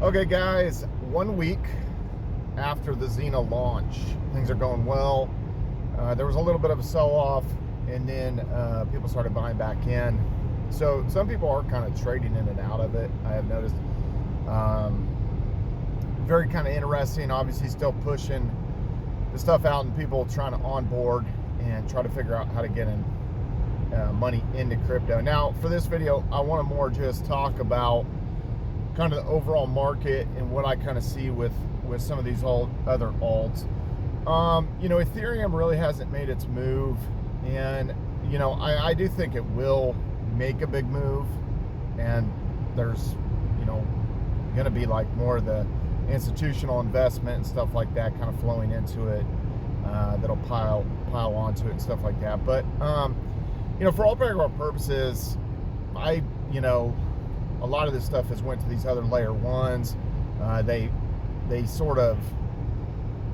Okay guys, 1 week after the ZENA launch, things are going well. There was a little bit of a sell-off, and then people started buying back in. So some people are kind of trading in and out of it, I have noticed. Very kind of interesting, obviously still pushing the stuff out and people trying to onboard and try to figure out how to get in money into crypto. Now for this video, I want to more just talk about kind of the overall market and what I kind of see with some of these other alts. You know, Ethereum really hasn't made its move, and you know, I do think it will make a big move, and there's, you know, gonna be like more of the institutional investment and stuff like that kind of flowing into it, that'll pile onto it and stuff like that. But you know, for all practical purposes, you know, a lot of this stuff has went to these other layer ones. They sort of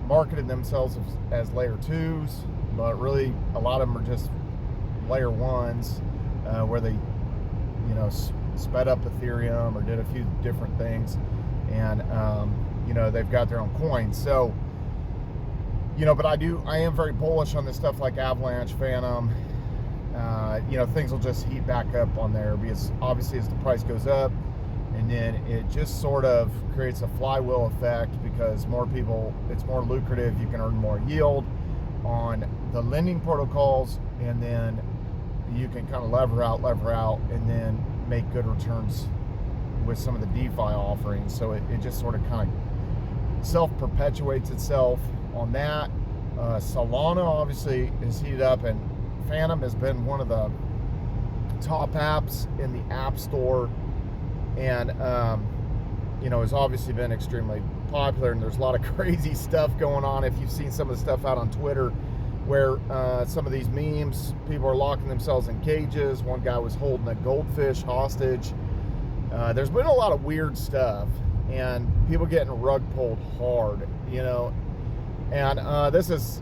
marketed themselves as layer twos, but really a lot of them are just layer ones, where they, you know, sped up Ethereum or did a few different things, and you know, they've got their own coins. So, you know, but I am very bullish on this stuff like Avalanche, Phantom. You know, things will just heat back up on there, because obviously as the price goes up, and then it just sort of creates a flywheel effect, because more people, it's more lucrative, you can earn more yield on the lending protocols, and then you can kind of lever out, and then make good returns with some of the DeFi offerings. So it just sort of kind of self-perpetuates itself on that. Solana obviously is heated up, and Phantom has been one of the top apps in the App Store, and you know, has obviously been extremely popular, and there's a lot of crazy stuff going on. If you've seen some of the stuff out on Twitter, where some of these memes, people are locking themselves in cages. One guy was holding a goldfish hostage. There's been a lot of weird stuff, and people getting rug pulled hard, you know. And this is,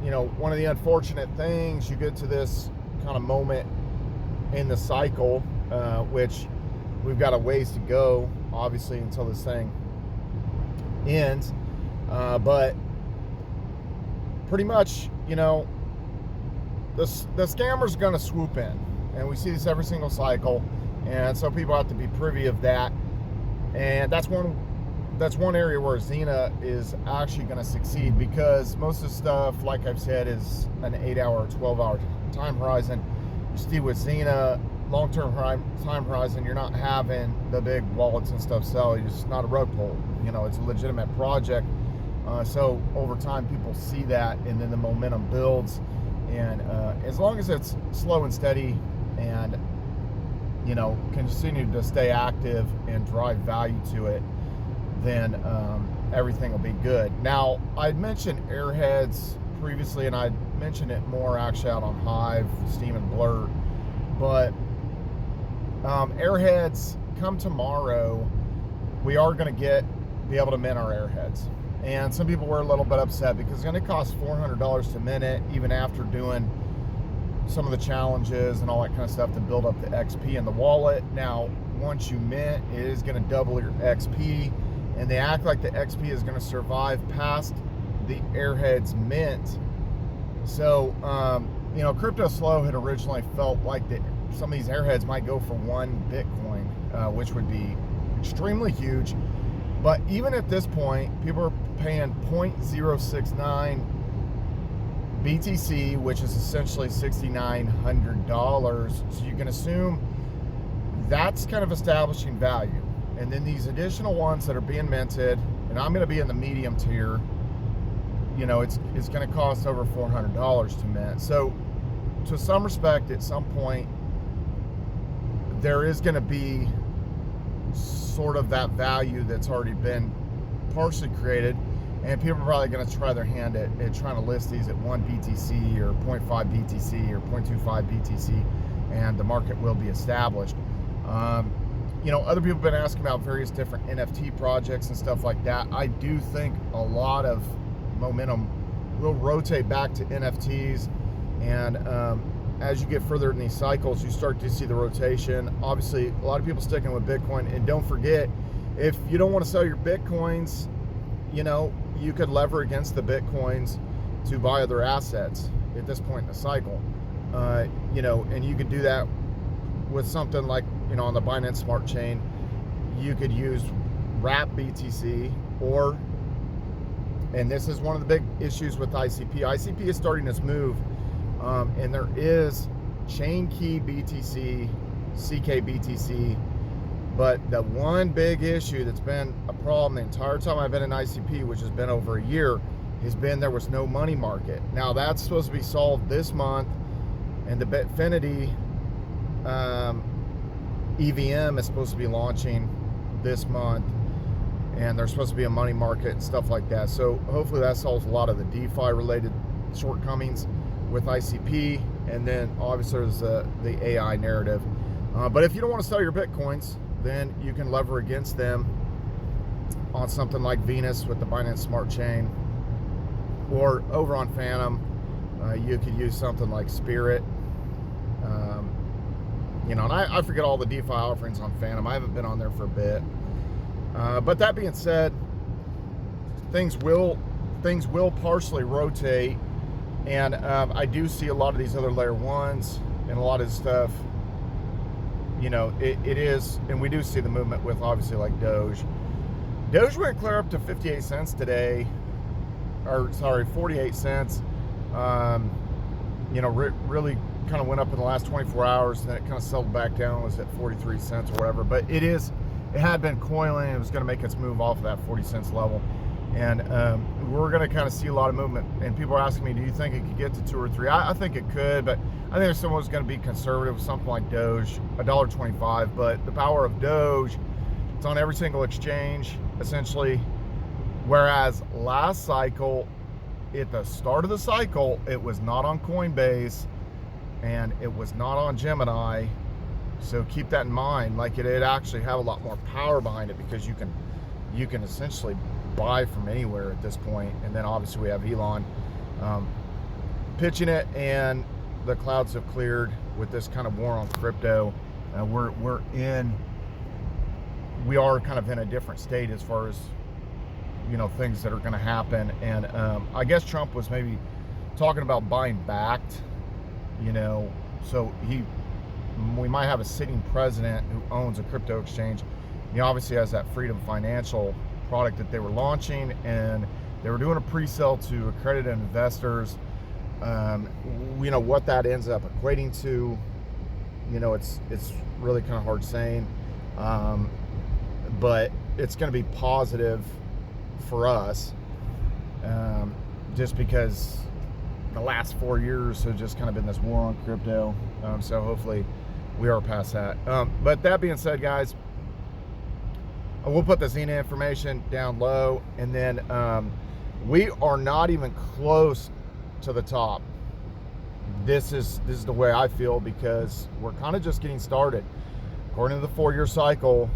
you know, one of the unfortunate things. You get to this kind of moment in the cycle, which we've got a ways to go, obviously, until this thing ends. But pretty much, you know, the scammer's going to swoop in, and we see this every single cycle, and so people have to be privy of that. And that's one area where ZENA is actually going to succeed, because most of the stuff, like I've said, is an 8-hour, 12-hour time horizon. You see with ZENA, long-term time horizon, you're not having the big wallets and stuff sell. It's just not a rug pull. You know, it's a legitimate project. So over time, people see that, and then the momentum builds. And as long as it's slow and steady, and you know, continue to stay active and drive value to it, then everything will be good. Now, I'd mentioned Airheads previously, and I'd mentioned it more actually out on Hive, Steam, and Blur. But Airheads, come tomorrow, we are going to be able to mint our Airheads. And some people were a little bit upset, because it's going to cost $400 to mint it, even after doing some of the challenges and all that kind of stuff to build up the XP in the wallet. Now, once you mint, it is going to double your XP, and they act like the XP is going to survive past the Airheads mint. So, you know, Crypto Slow had originally felt like some of these Airheads might go for 1 Bitcoin, which would be extremely huge. But even at this point, people are paying 0.069 BTC, which is essentially $6,900. So you can assume that's kind of establishing value. And then these additional ones that are being minted, and I'm going to be in the medium tier, you know, it's going to cost over $400 to mint. So to some respect, at some point, there is going to be sort of that value that's already been partially created, and people are probably going to try their hand at trying to list these at 1 BTC or 0.5 BTC or 0.25 BTC, and the market will be established. You know, other people have been asking about various different NFT projects and stuff like that. I do think a lot of momentum will rotate back to NFTs, and as you get further in these cycles, you start to see the rotation. Obviously, a lot of people sticking with Bitcoin, and don't forget, if you don't want to sell your Bitcoins, you know, you could lever against the Bitcoins to buy other assets at this point in the cycle. You know, and you could do that with something like, you know, on the Binance Smart Chain, you could use wrap BTC, or, and this is one of the big issues with ICP. ICP is starting this move, and there is chain key BTC, CK BTC, but the one big issue that's been a problem the entire time I've been in ICP, which has been over a year, has been there was no money market. Now that's supposed to be solved this month, and the Bifinity EVM is supposed to be launching this month, and there's supposed to be a money market and stuff like that. So hopefully that solves a lot of the DeFi related shortcomings with ICP, and then obviously there's the AI narrative. But if you don't want to sell your Bitcoins, then you can lever against them on something like Venus with the Binance Smart Chain, or over on Phantom, you could use something like Spirit. You know, and I forget all the DeFi offerings on Phantom. I haven't been on there for a bit. But that being said, things will partially rotate, and I do see a lot of these other layer ones and a lot of stuff. You know, it is, and we do see the movement with obviously like Doge. Doge went clear up to 58 cents today, or sorry, 48 cents. You know, really kind of went up in the last 24 hours, and then it kind of settled back down, was at 43 cents or whatever. But it had been coiling. It was going to make its move off of that 40 cents level, and we're going to kind of see a lot of movement. And people are asking me, do you think it could get to 2 or 3? I think it could, but I think there's someone's going to be conservative with something like Doge, $1.25. But the power of Doge, it's on every single exchange essentially, whereas last cycle, at the start of the cycle, it was not on Coinbase and it was not on Gemini. So keep that in mind. Like, it actually have a lot more power behind it, because you can essentially buy from anywhere at this point. And then obviously we have Elon pitching it, and the clouds have cleared with this kind of war on crypto. We are kind of in a different state as far as, you know, things that are going to happen. And I guess Trump was maybe talking about buying backed, you know, so we might have a sitting president who owns a crypto exchange. He obviously has that Freedom Financial product that they were launching, and they were doing a pre-sale to accredited investors. You know, what that ends up equating to, you know, it's really kind of hard saying, but it's going to be positive for us, just because the last 4 years have just kind of been this war on crypto. So hopefully we are past that. But that being said, guys, we'll put the ZENA information down low, and then we are not even close to the top. This is the way I feel, because we're kind of just getting started. According to the 4-year cycle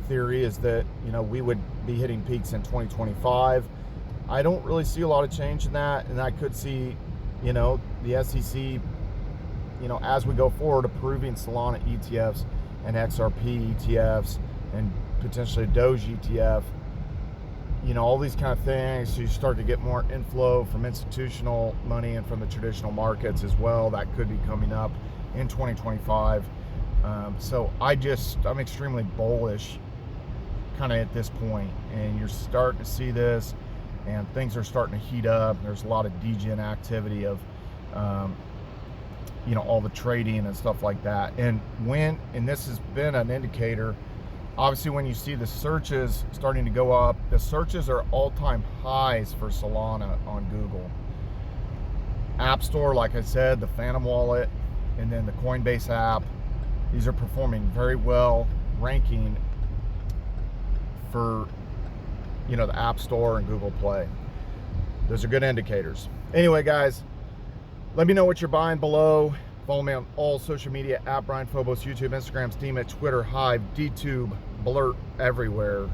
theory, is that, you know, we would be hitting peaks in 2025. I don't really see a lot of change in that, and I could see, you know, the SEC, you know, as we go forward, approving Solana ETFs and XRP ETFs and potentially Doge ETF, you know, all these kind of things. So you start to get more inflow from institutional money and from the traditional markets as well. That could be coming up in 2025. So I'm extremely bullish kind of at this point, and you're starting to see this, and things are starting to heat up. There's a lot of degen activity of, you know, all the trading and stuff like that. And this has been an indicator, obviously, when you see the searches starting to go up, the searches are all-time highs for Solana on Google. App Store, like I said, the Phantom Wallet, and then the Coinbase app, these are performing very well, ranking for, you know, the App Store and Google Play. Those are good indicators. Anyway, guys, let me know what you're buying below. Follow me on all social media, at Brian Phobos, YouTube, Instagram, Steam, Twitter, Hive, DTube, Blurt, everywhere.